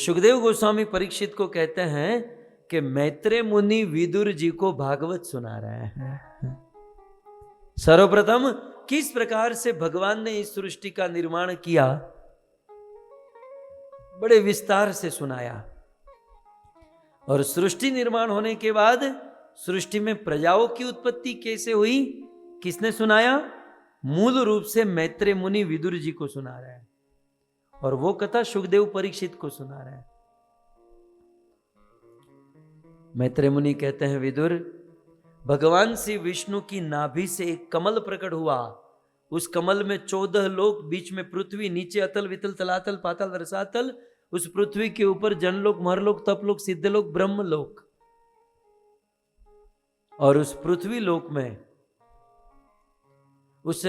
सुखदेव गोस्वामी परीक्षित को कहते हैं कि मैत्रेय मुनि विदुर जी को भागवत सुना रहे हैं। सर्वप्रथम किस प्रकार से भगवान ने इस सृष्टि का निर्माण किया, बड़े विस्तार से सुनाया। और सृष्टि निर्माण होने के बाद सृष्टि में प्रजाओं की उत्पत्ति कैसे हुई, किसने सुनाया? मूल रूप से मैत्रेय मुनि विदुर जी को सुना रहा है, और वो कथा सुखदेव परीक्षित को सुना रहा है। मैत्रेय मुनि कहते हैं, विदुर, भगवान श्री विष्णु की नाभि से एक कमल प्रकट हुआ। उस कमल में 14 लोक, बीच में पृथ्वी, नीचे अतल वितल तलातल पाताल रसातल, उस पृथ्वी के ऊपर जनलोक, महरलोक, तपलोक, सिद्धलोक, ब्रह्मलोक। और उस पृथ्वी लोक में उस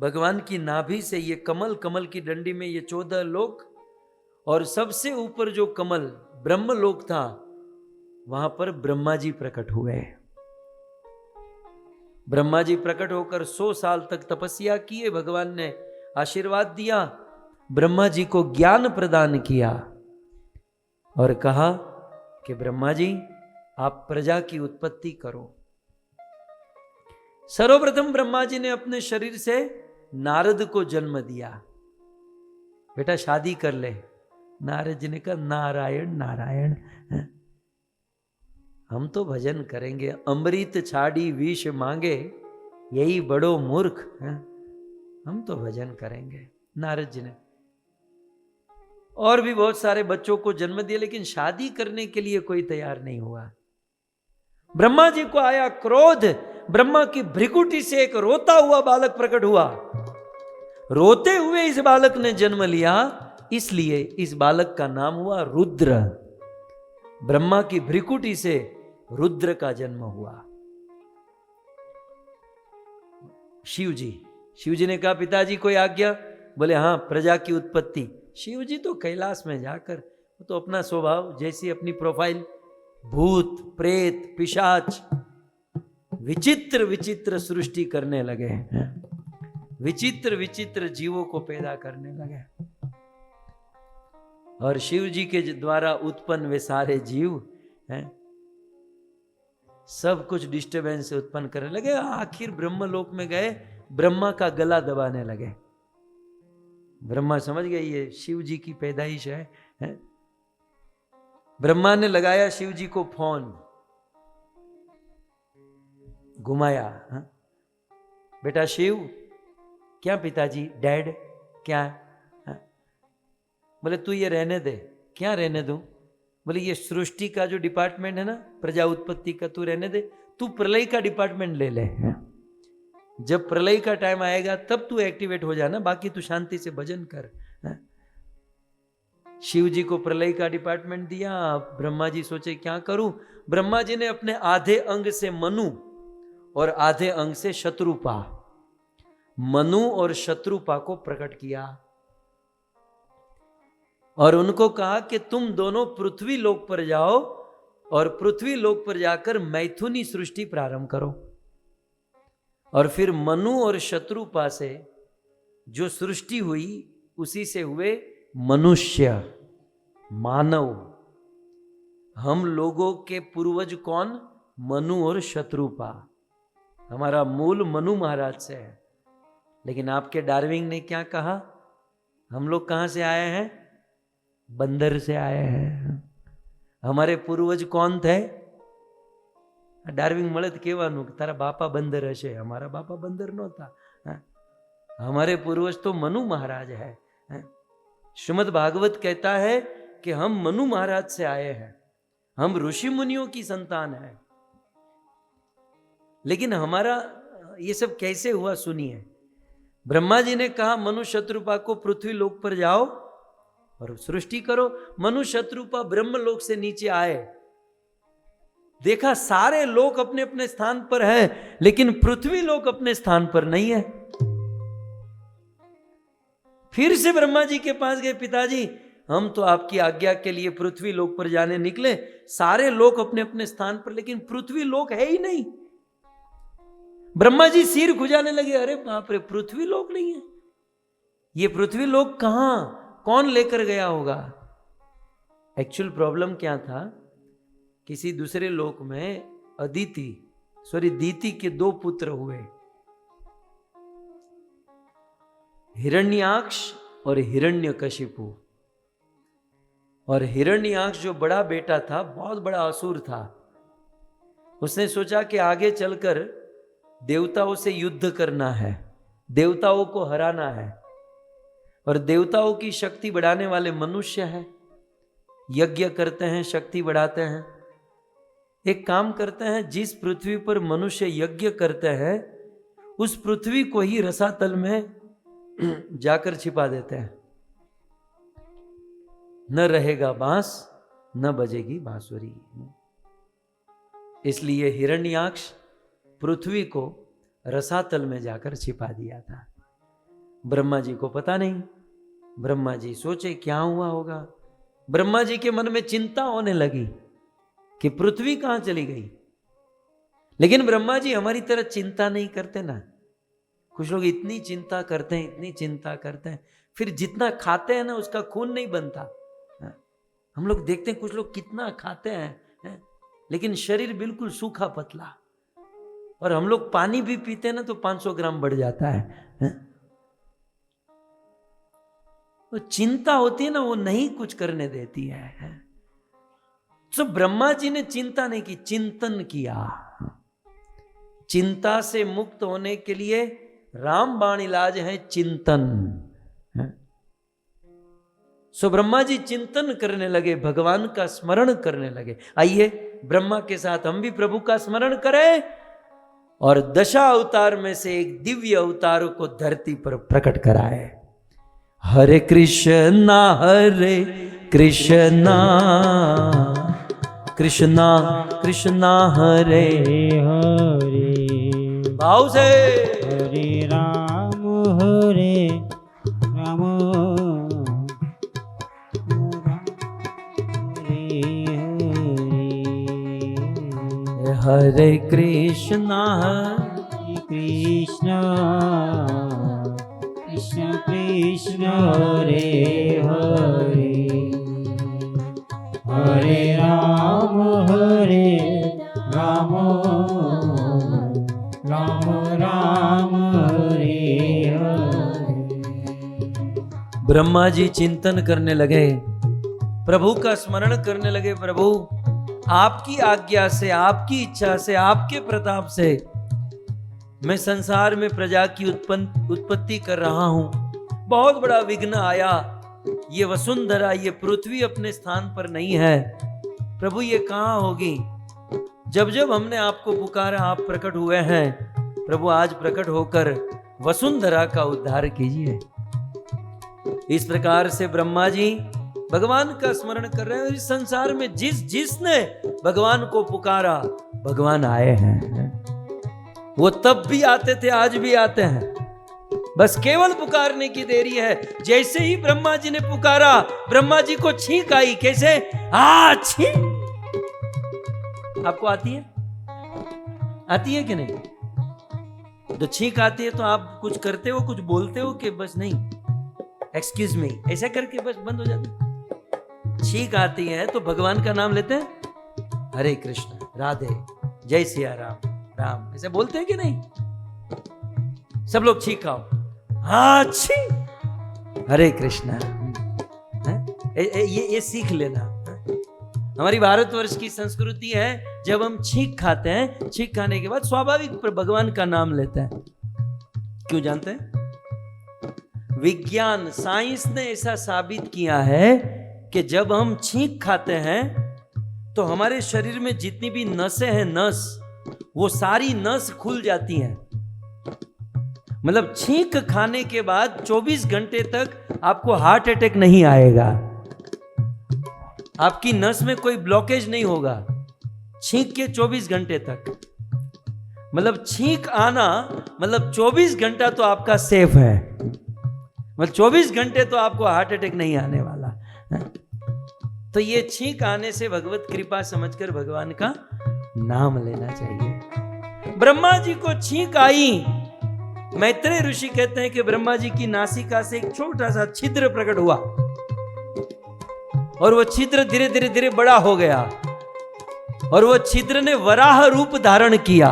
भगवान की नाभि से ये कमल, कमल की डंडी में ये 14 लोक, और सबसे ऊपर जो कमल ब्रह्मलोक था, वहां पर ब्रह्मा जी प्रकट हुए। ब्रह्मा जी प्रकट होकर 100 साल तक तपस्या किए। भगवान ने आशीर्वाद दिया, ब्रह्मा जी को ज्ञान प्रदान किया और कहा कि ब्रह्मा जी, आप प्रजा की उत्पत्ति करो। सर्वप्रथम ब्रह्मा जी ने अपने शरीर से नारद को जन्म दिया। बेटा शादी कर ले। नारद जी ने कहा, नारायण नारायण, हम तो भजन करेंगे। अमृत छाड़ी विष मांगे, यही बड़ो मूर्ख, हम तो भजन करेंगे। नारद जी ने और भी बहुत सारे बच्चों को जन्म दिया, लेकिन शादी करने के लिए कोई तैयार नहीं हुआ। ब्रह्मा जी को आया क्रोध। ब्रह्मा की भ्रिकुटी से एक रोता हुआ बालक प्रकट हुआ। रोते हुए इस बालक ने जन्म लिया, इसलिए इस बालक का नाम हुआ रुद्र। ब्रह्मा की भ्रिकुटी से रुद्र का जन्म हुआ। शिव जी ने कहा, पिताजी कोई आज्ञा? बोले हाँ, प्रजा की उत्पत्ति। शिव जी तो कैलाश में जाकर, तो अपना स्वभाव, जैसी अपनी प्रोफाइल, भूत प्रेत पिशाच, विचित्र विचित्र सृष्टि करने लगे, विचित्र विचित्र जीवों को पैदा करने लगे। और शिव जी के द्वारा उत्पन्न वे सारे जीव हैं, सब कुछ डिस्टरबेंस उत्पन्न करने लगे। आखिर ब्रह्मलोक में गए, ब्रह्मा का गला दबाने लगे। ब्रह्मा समझ गए ये शिव जी की पैदाइश है। ब्रह्मा ने लगाया शिव जी को फोन, घुमाया। बेटा शिव, क्या पिताजी? डैड क्या? बोले तू ये रहने दे। क्या रहने दूं? बोले ये सृष्टि का जो डिपार्टमेंट है ना, प्रजा उत्पत्ति का, तू रहने दे। तू प्रलय का डिपार्टमेंट ले ले। जब प्रलय का टाइम आएगा तब तू एक्टिवेट हो जाना, बाकी तू शांति से भजन कर। शिव जी को प्रलय का डिपार्टमेंट दिया। ब्रह्मा जी सोचे क्या करूं। ब्रह्मा जी ने अपने आधे अंग से मनु और आधे अंग से शत्रुपा, मनु और शत्रुपा को प्रकट किया और उनको कहा कि तुम दोनों पृथ्वी लोक पर जाओ और पृथ्वी लोक पर जाकर मैथुनी सृष्टि प्रारंभ करो। और फिर मनु और शत्रुपा से जो सृष्टि हुई, उसी से हुए मनुष्य, मानव। हम लोगों के पूर्वज कौन? मनु और शत्रुपा। हमारा मूल मनु महाराज से है। लेकिन आपके डार्विन ने क्या कहा? हम लोग कहां से आए हैं? बंदर से आए हैं। हमारे पूर्वज कौन थे? डार्विन મળે કહેવાનું કે તારા બાપા બંદર હશે, हमारा बापा बंदर नહોતા। हमारे पूर्वज तो मनु महाराज है। श्रीमद् भागवत कहता है कि हम मनु महाराज से आए हैं, हम ऋषि मुनियों की संतान है। लेकिन हमारा ये सब कैसे हुआ सुनिए। ब्रह्मा जी ने कहा मनु शत्रुपा को पृथ्वी लोक पर जाओ और सृष्टि करो। मनु शत्रुपा ब्रह्म लोक से नीचे आए, देखा सारे लोक अपने अपने स्थान पर है, लेकिन पृथ्वी लोक अपने स्थान पर नहीं है। फिर से ब्रह्मा जी के पास गए, पिताजी हम तो आपकी आज्ञा के लिए पृथ्वी लोक पर जाने निकले, सारे लोक अपने अपने स्थान पर, लेकिन पृथ्वी लोक है ही नहीं। ब्रह्मा जी सिर खुजाने लगे, अरे बाप रे, पृथ्वी लोक नहीं है। ये पृथ्वी लोक कहां, कौन लेकर गया होगा? एक्चुअल प्रॉब्लम क्या था, किसी दूसरे लोक में दीति के 2 पुत्र हुए, हिरण्याक्ष और हिरण्यकशिपु। और हिरण्याक्ष जो बड़ा बेटा था, बहुत बड़ा असुर था, उसने सोचा कि आगे चलकर देवताओं से युद्ध करना है, देवताओं को हराना है। और देवताओं की शक्ति बढ़ाने वाले मनुष्य हैं, यज्ञ करते हैं, शक्ति बढ़ाते हैं। एक काम करते हैं, जिस पृथ्वी पर मनुष्य यज्ञ करते हैं उस पृथ्वी को ही रसातल में जाकर छिपा देते हैं। न रहेगा बांस, न बजेगी बांसुरी। इसलिए हिरण्याक्ष पृथ्वी को रसातल में जाकर छिपा दिया था। ब्रह्मा जी को पता नहीं। ब्रह्मा जी सोचे क्या हुआ होगा। ब्रह्मा जी के मन में चिंता होने लगी कि पृथ्वी कहां चली गई। लेकिन ब्रह्मा जी हमारी तरह चिंता नहीं करते ना। कुछ लोग इतनी चिंता करते हैं, इतनी चिंता करते हैं, फिर जितना खाते हैं ना उसका खून नहीं बनता। हम लोग देखते हैं कुछ लोग कितना खाते हैं लेकिन शरीर बिल्कुल सूखा पतला। और हम लोग पानी भी पीते हैं ना तो 500 ग्राम बढ़ जाता है। तो चिंता होती है ना, वो नहीं कुछ करने देती है। तो ब्रह्मा जी ने चिंता नहीं की, चिंतन किया। चिंता से मुक्त होने के लिए रामबाण इलाज है चिंतन। सो ब्रह्मा जी चिंतन करने लगे, भगवान का स्मरण करने लगे। आइए ब्रह्मा के साथ हम भी प्रभु का स्मरण करें और 10 अवतार में से एक दिव्य अवतार को धरती पर प्रकट कराए। हरे कृष्णा कृष्णा कृष्णा हरे हरे भाव से। हरे राम हरे कृष्णा कृष्ण कृष्ण कृष्ण हरे हरे हरे राम राम राम हरे हरे। ब्रह्मा जी चिंतन करने लगे, प्रभु का स्मरण करने लगे। प्रभु आपकी आज्ञा से, आपकी इच्छा से, आपके प्रताप से मैं संसार में प्रजा की उत्पत्ति कर रहा हूं। बहुत बड़ा विघ्न आया, ये वसुंधरा, ये पृथ्वी अपने स्थान पर नहीं है। प्रभु ये कहां होगी। जब जब हमने आपको पुकारा आप प्रकट हुए हैं। प्रभु आज प्रकट होकर वसुंधरा का उद्धार कीजिए। इस प्रकार से ब्रह्मा जी भगवान का स्मरण कर रहे हैं। इस संसार में जिसने भगवान को पुकारा भगवान आए हैं। वो तब भी आते थे, आज भी आते हैं, बस केवल पुकारने की देरी है। जैसे ही ब्रह्मा जी ने पुकारा, ब्रह्मा जी को छींक आई। कैसे? छींक। आपको आती है? आती है कि नहीं? तो छींक आती है तो आप कुछ करते हो, कुछ बोलते हो कि बस नहीं एक्सक्यूज मी ऐसा करके बस बंद हो जाता है? छींक आती है तो भगवान का नाम लेते हैं, हरे कृष्ण, राधे, जय सिया राम, राम, ऐसे बोलते हैं कि नहीं? सब लोग छींक आओ, छींक, हरे कृष्ण। ये सीख लेना। हमारी भारतवर्ष की संस्कृति है, जब हम छींक खाते हैं, छींक खाने के बाद स्वाभाविक भगवान का नाम लेते हैं। क्यों जानते हैं? विज्ञान, साइंस ने ऐसा साबित किया है कि जब हम छींक खाते हैं तो हमारे शरीर में जितनी भी नसें हैं, वो सारी नस खुल जाती हैं। मतलब छींक खाने के बाद 24 घंटे तक आपको हार्ट अटैक नहीं आएगा, आपकी नस में कोई ब्लॉकेज नहीं होगा छींक के 24 घंटे तक। मतलब छींक आना मतलब 24 घंटा तो आपका सेफ है। मतलब 24 घंटे तो आपको हार्ट अटैक नहीं आने वाला। तो ये छींक आने से भगवत कृपा समझकर भगवान का नाम लेना चाहिए। ब्रह्मा जी को छींक आई। मैत्रेय ऋषि कहते हैं कि ब्रह्मा जी की नासिका से एक छोटा सा छिद्र प्रकट हुआ और वो छिद्र धीरे धीरे धीरे बड़ा हो गया और वो छिद्र ने वराह रूप धारण किया,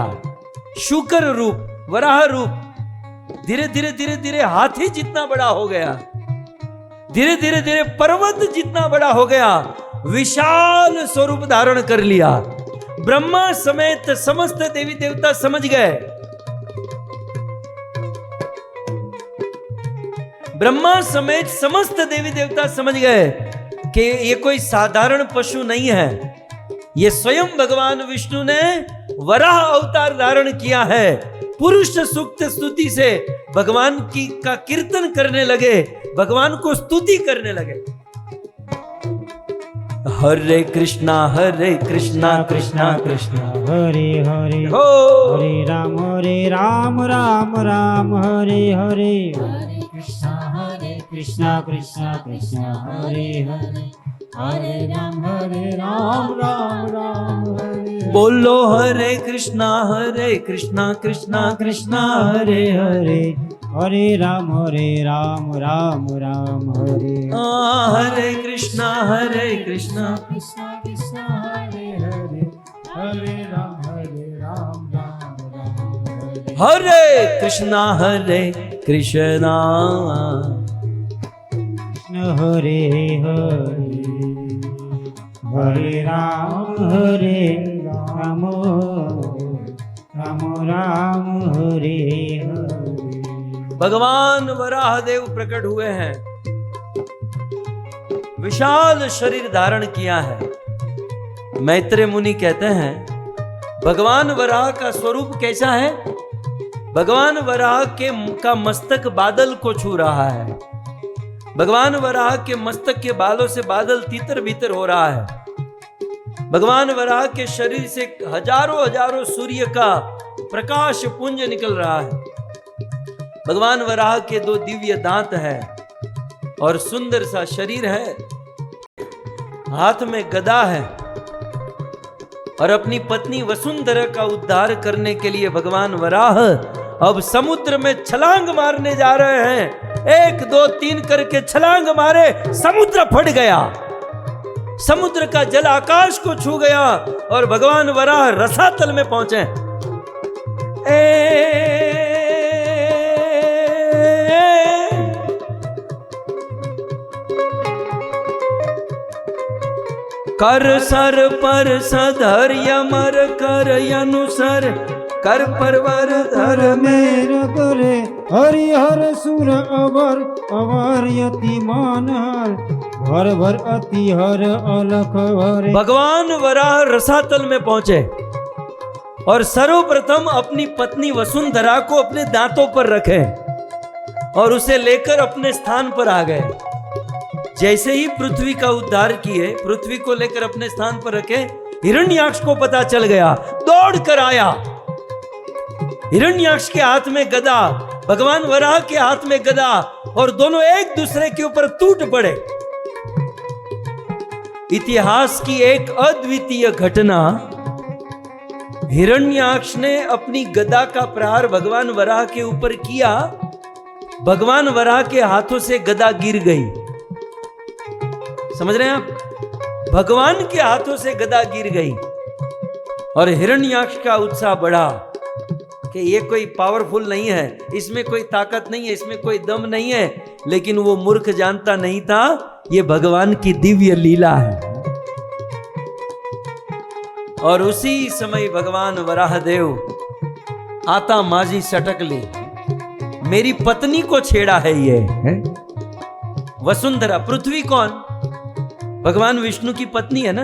शुकर रूप, वराह रूप। धीरे धीरे धीरे धीरे हाथी जितना बड़ा हो गया, धीरे धीरे धीरे पर्वत जितना बड़ा हो गया, विशाल स्वरूप धारण कर लिया। ब्रह्मा समेत समस्त देवी देवता समझ गए, ब्रह्मा समेत समस्त देवी देवता समझ गए कि ये कोई साधारण पशु नहीं है, ये स्वयं भगवान विष्णु ने वराह अवतार धारण किया है। पुरुष सूक्त स्तुति से भगवान की का कीर्तन करने लगे, भगवान को स्तुति करने लगे। हरे कृष्णा कृष्णा कृष्णा हरे हरे हो, हरे राम राम राम हरे हरे, हरे कृष्णा कृष्णा कृष्णा हरे हरे, हरे राम राम राम हरे। बोलो हरे कृष्णा कृष्णा कृष्णा हरे हरे, हरे राम राम राम हरे हरे कृष्णा कृष्णा कृष्णा हरे हरे, हरे राम राम राम हरे कृष्णा कृष्ण हरे हरे, हरे राम राम राम हरे हरे। भगवान वराहदेव प्रकट हुए हैं, विशाल शरीर धारण किया है। मैत्रेय मुनि कहते हैं भगवान वराह का स्वरूप कैसा है? भगवान वराह का मस्तक बादल को छू रहा है, भगवान वराह के मस्तक के बालों से बादल तीतर भीतर हो रहा है, भगवान वराह के शरीर से हजारों हजारों सूर्य का प्रकाश पुंज निकल रहा है। भगवान वराह के 2 दिव्य दांत हैं और सुंदर सा शरीर है, हाथ में गदा है और अपनी पत्नी वसुंधरा का उद्धार करने के लिए भगवान वराह अब समुद्र में छलांग मारने जा रहे हैं। 1 2 3 करके छलांग मारे, समुद्र फट गया, समुद्र का जल आकाश को छू गया और भगवान वराह रसातल में पहुंचे। कर सर पर सधर यमर कर अनुसर कर परवर धर मेर करे, हरिहर सुर अवर अवर यति मान हर, भर भर अति हर अलख हरे। भगवान वराह रसातल में पहुंचे और सर्वप्रथम अपनी पत्नी वसुंधरा को अपने दांतों पर रखे और उसे लेकर अपने स्थान पर आ गए। जैसे ही पृथ्वी का उद्धार किए, पृथ्वी को लेकर अपने स्थान पर रखे, हिरण्याक्ष को पता चल गया, दौड़ कर आया। हिरण्याक्ष के हाथ में गदा, भगवान वराह के हाथ में गदा और दोनों एक दूसरे के ऊपर टूट पड़े। इतिहास की एक अद्वितीय घटना, हिरण्याक्ष ने अपनी गदा का प्रहार भगवान वराह के ऊपर किया, भगवान वराह के हाथों से गदा गिर गई। समझ रहे हैं आप? भगवान के हाथों से गदा गिर गई और हिरण्याक्ष का उत्साह बढ़ा कि ये कोई पावरफुल नहीं है, इसमें कोई ताकत नहीं है, इसमें कोई दम नहीं है। लेकिन वो मूर्ख जानता नहीं था ये भगवान की दिव्य लीला है। और उसी समय भगवान वराहदेव आता माजी सटक ली, मेरी पत्नी को छेड़ा है ये है? वसुंधरा, पृथ्वी कौन? भगवान विष्णु की पत्नी है ना,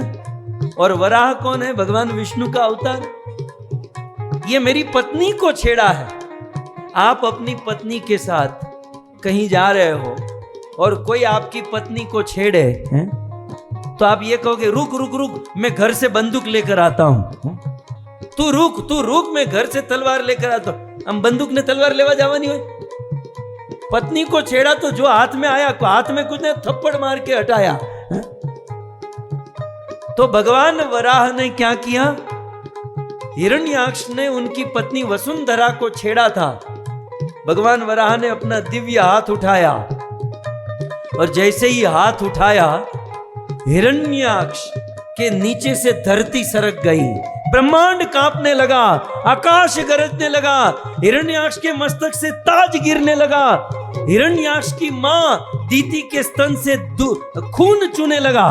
और वराह कौन है? भगवान विष्णु का अवतार। ये मेरी पत्नी को छेड़ा है। आप अपनी पत्नी के साथ कहीं जा रहे हो और कोई आपकी पत्नी को छेड़े हैं? तो आप ये कहोगे रुक रुक रुक, मैं घर से बंदूक लेकर आता हूं। तू रुक, मैं घर से तलवार लेकर आता हूं। हम बंदूक ने तलवार लेवा जावानी हो? पत्नी को छेड़ा तो जो हाथ में आया, हाथ में कुछ ने थप्पड़ मार के हटाया है? तो भगवान वराह ने क्या किया? हिरण्याक्ष ने उनकी पत्नी वसुंधरा को छेड़ा था। भगवान वराह ने अपना दिव्य हाथ उठाया और जैसे ही हाथ उठाया, हिरण्याक्ष के नीचे से धरती सरक गई, ब्रह्मांड कांपने लगा, आकाश गरजने लगा, हिरण्याक्ष के मस्तक से ताज गिरने लगा, हिरण्याक्ष की मां दीति के स्तन से खून चूने लगा,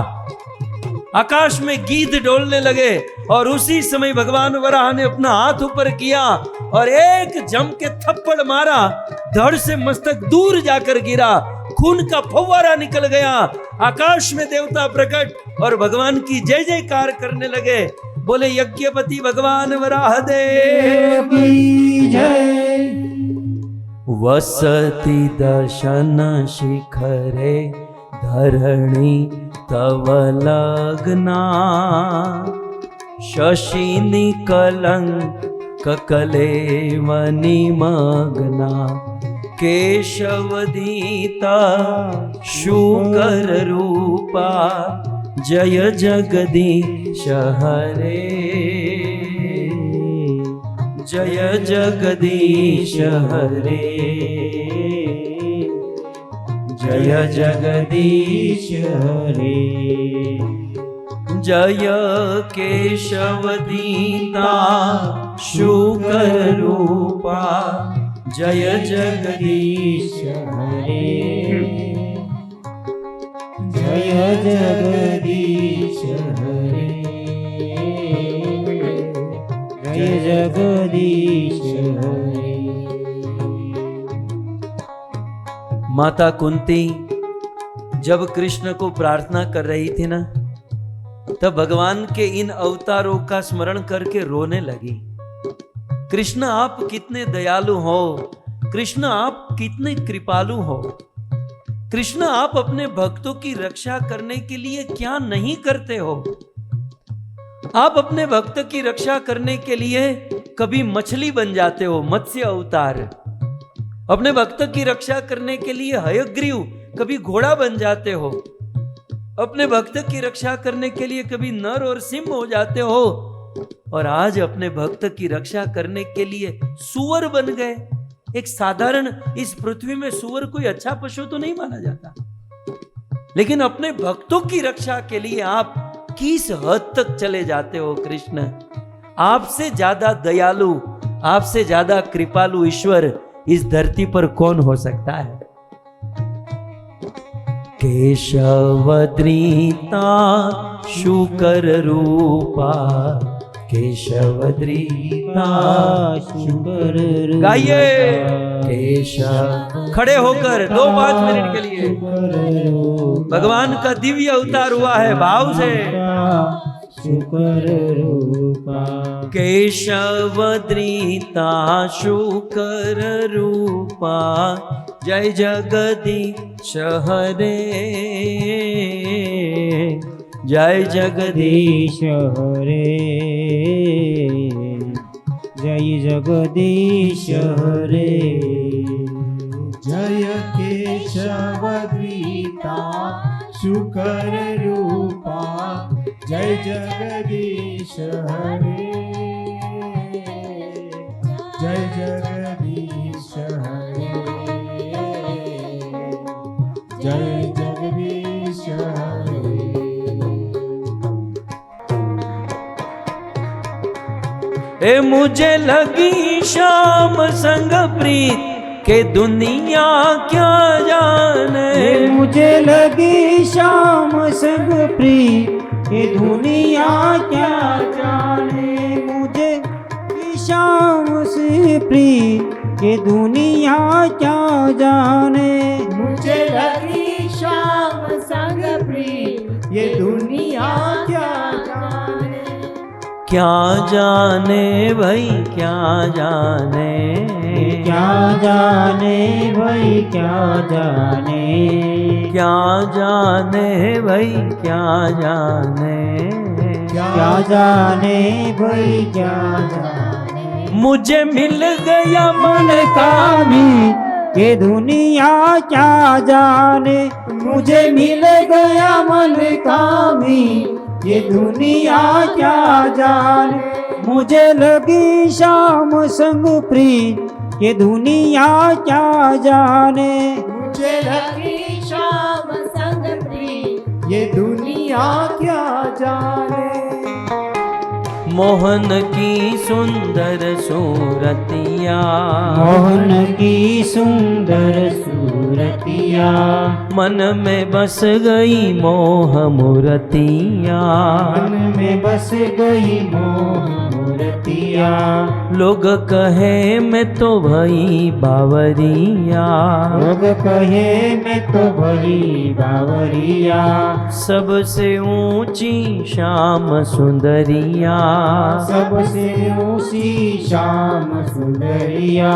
आकाश में गीध डोलने लगे। और उसी समय भगवान वराह ने अपना हाथ ऊपर किया और एक जम के थप्पड़ मारा, धड़ से मस्तक दूर जाकर गिरा, खून का फव्वारा निकल गया। आकाश में देवता प्रकट और भगवान की जय जयकार करने लगे। बोले यज्ञपति भगवान वराह देव की जय। वसति दशन शिखरे धरणी तव लग्ना, शशि निकलंक कलेवनि मग्ना, केशवदीता शुकर रूपा, जय जगदीश हरे, जय जगदीश हरे, जय जगदीश हरे। जय केशवदीता शुकर रूपा, जय जगदीश हरे, जय जगदीश हरे, जय जगदीश हरे। माता कुंती जब कृष्ण को प्रार्थना कर रही थी ना, तब भगवान के इन अवतारों का स्मरण करके रोने लगी। कृष्ण आप कितने दयालु हो, कृष्ण आप कितने कृपालु हो, कृष्ण आप अपने भक्तों की रक्षा करने के लिए क्या नहीं करते हो। आप अपने भक्त की रक्षा करने के लिए कभी मछली बन जाते हो, मत्स्य अवतार, अपने भक्त की रक्षा करने के लिए हयग्रीव कभी घोड़ा बन जाते हो, अपने भक्त की रक्षा करने के लिए कभी नर और सिंह हो जाते हो, और आज अपने भक्त की रक्षा करने के लिए सूअर बन गए। एक साधारण, इस पृथ्वी में सूअर कोई अच्छा पशु तो नहीं माना जाता, लेकिन अपने भक्तों की रक्षा के लिए आप किस हद तक चले जाते हो कृष्ण। आपसे ज्यादा दयालु, आपसे ज्यादा कृपालु ईश्वर इस धरती पर कौन हो सकता है। केशवद्रीता शुकर रूपा, केशवद्रीता शुकर रूपा। गाइए केशव, खड़े होकर 2-5 मिनट के लिए भगवान का दिव्य अवतार हुआ है, भाव से। शुकर रूपा, केशवद्रीता शुकर रूपा, जय जगदीश हरे, जय जगदीश हरे, जय जगदीश हरे। जय केशवद्रीता शुकर रूपा, जय जगदीश हरे, जय जगदीश हरे, जय जगदीश हरे। ए मुझे लगी श्याम संग प्रीत के दुनिया क्या जाने, मुझे लगी श्याम संग प्रीत के दुनिया क्या जाने, मुझे श्याम से प्रीत के दुनिया क्या जाने, मुझे लगी श्याम संग प्रीत ये दुनिया क्या जाने, क्या जाने भाई क्या जाने, क्या जाने भाई क्या जाने, क्या जाने भाई क्या जाने, क्या जाने भाई क्या जाने। मुझे मिल गया मन का भी ये दुनिया क्या जाने, मुझे मिल गया मन का भी ये दुनिया क्या जाने, मुझे लगी श्याम संग प्रीत ये दुनिया क्या जाने, मुझे लगी श्याम संग प्रीत ये दुनिया क्या जाने। मोहन की सुंदर सूरतिया, मोहन की सुंदर सूरतिया, मन में बस गई मोह मूर्तिया। मन में बस गई मोह मूर्तिया। लोग कहे मैं तो भई बावरिया, लोग कहे मैं तो भई बावरिया। सबसे ऊंची श्याम सुंदरिया। सबसे ऊंची श्याम सुंदरिया।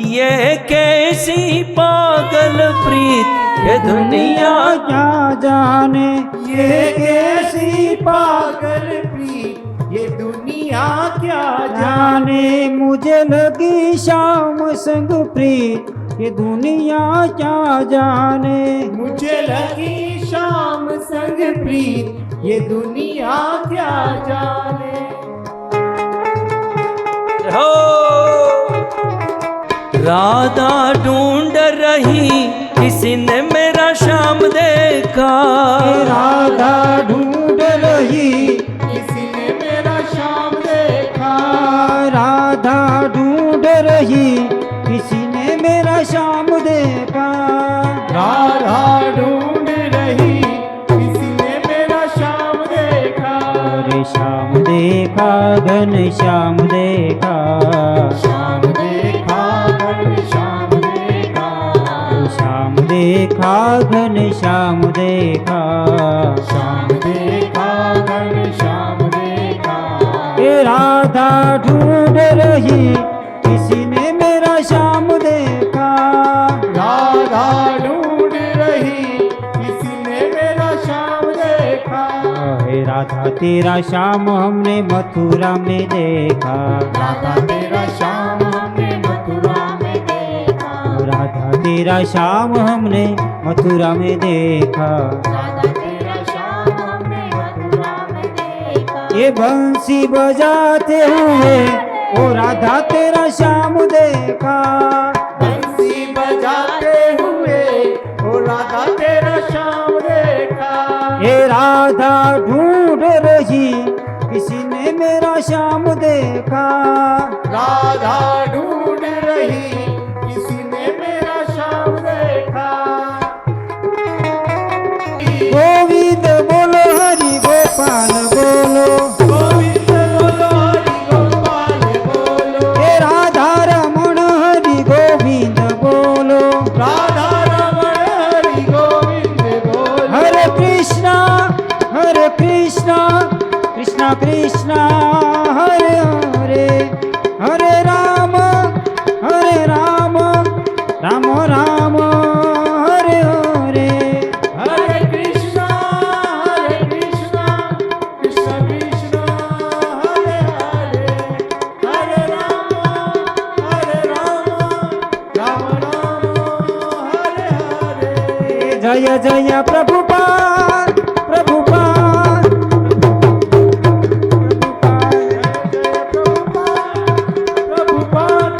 ये कैसी पागल प्रीत ये दुनिया क्या जाने। ये कैसी पागल प्रीत ये दुनिया क्या जाने। जाने मुझे लगी श्याम संग प्रीत ये दुनिया क्या जाने। मुझे लगी शाम संग प्रीत ये दुनिया क्या जाने। हो राधा ढूंढ रही किसी ने मेरा श्याम देखा। राधा ढूंढ रही किसी ने मेरा शाम देखा। राधा ढूंढ रही किसी ने मेरा श्याम देखा। राधा ढूंढ रही किसी ने मेरा शाम देखा। अरे श्याम देखा घन श्याम देखा। शाम देखा घन श्याम देखा। श्याम देखा घन श्याम देखा। शाम देखा घन श्याम देखा। ये राधा ढूंढ रही किसी ने मेरा श्याम देखा। राधा ढूंढ रही किसी ने मेरा शाम देखा। हे राधा तेरा श्याम हमने मथुरा में देखा। राधा तेरा शाम हमने मथुरा में देखा। राधा तेरा श्याम हमने मथुरा में देखा। राधा तेरा शाम हमने मथुरा में देखा। ये बंसी बजाते हुए ओ राधा तेरा श्याम देखा। बंसी बजाते हुए ओ राधा तेरा शाम देखा। ये राधा ढूंढ रही किसी ने मेरा श्याम देखा। राधा ढूंढ रही किसी ने मेरा शाम देखा। गोविंद बोलो हरि गोपाल बोलो। गोविंद बोलो हरि गोपाल बोलो। हे राधा रमण हरि गोविंद बोलो। राधा रमण हरि गोविंद बोलो। हरे कृष्णा कृष्णा कृष्णा हरे हरे। हरे राम राम राम हरे हरे। हरे कृष्णा कृष्णा कृष्णा हरे हरे। हरे राम राम राम हरे हरे। जय जय प्रभुपाद प्रभुपाद प्रभुपाद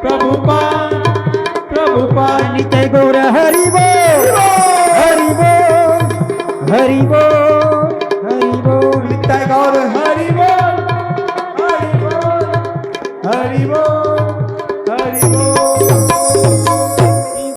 प्रभुपाद प्रभुपाद। नित्य गौर हरि बोल हरि बोल हरि बोल।